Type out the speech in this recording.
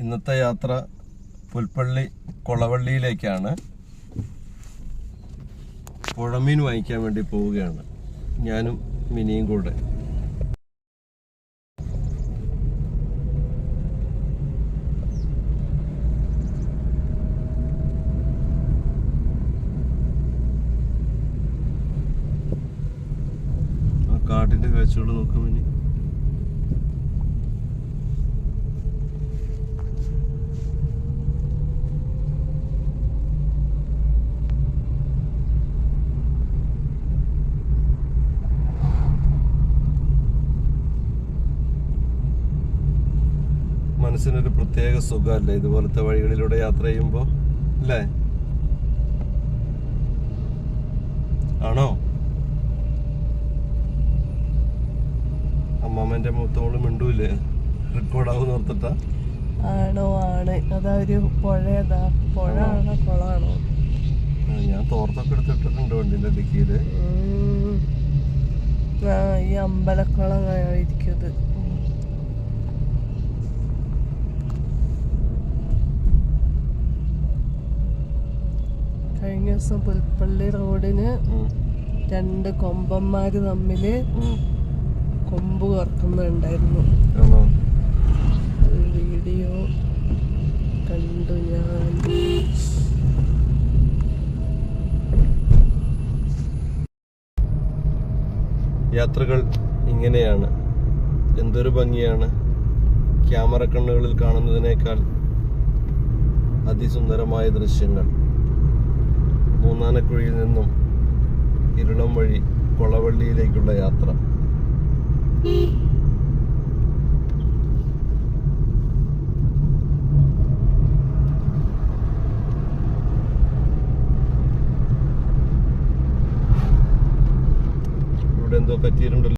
ഇന്നത്തെ യാത്ര പുൽപ്പള്ളി കൊളവള്ളിയിലേക്കാണ്. പുഴമീൻ വാങ്ങിക്കാൻ വേണ്ടി പോവുകയാണ്, ഞാനും മിനിയും കൂടെ. ആ കാട്ടിന്റെ കാഴ്ചകൾ നോക്കാം മിനി. മനസ്സിനൊരു പ്രത്യേക സുഖമല്ലേ ഇതുപോലത്തെ വഴികളിലൂടെ യാത്ര ചെയ്യുമ്പോ, അല്ലേ? ആണോ? അമ്മാമ്മന്റെ മൂത്തോള് മിണ്ടൂല്ലേ? റെക്കോർഡാവും ഓർത്തിട്ടാ? ആണോ? ആണ്. അതാ ഒരു പുഴയതാ. പുഴ ആണോ കുളമാണോ? ഞാൻ തോർത്തൊക്കെ എടുത്തിട്ടിട്ടുണ്ട് വണ്ടിന്റെ ഡിക്കിയില്. ഈ അമ്പലക്കുളം ആയിരിക്കും. കഴിഞ്ഞ ദിവസം പുൽപ്പള്ളി റോഡിന് രണ്ട് കൊമ്പന്മാര് തമ്മില് കൊമ്പ് കോർക്കുന്നുണ്ടായിരുന്നു. വീഡിയോ കണ്ടു ഞാൻ. യാത്രകൾ ഇങ്ങനെയാണ്. എന്തൊരു ഭംഗിയാണ്! ക്യാമറ കണ്ണുകളിൽ കാണുന്നതിനേക്കാൾ അതിസുന്ദരമായ ദൃശ്യങ്ങൾ. മൂന്നാനക്കുഴിയിൽ നിന്നും ഇരുളം വഴി കൊളവള്ളിയിലേക്കുള്ള യാത്ര. ഇവിടെ എന്തോ പറ്റിയിട്ടുണ്ടല്ലോ.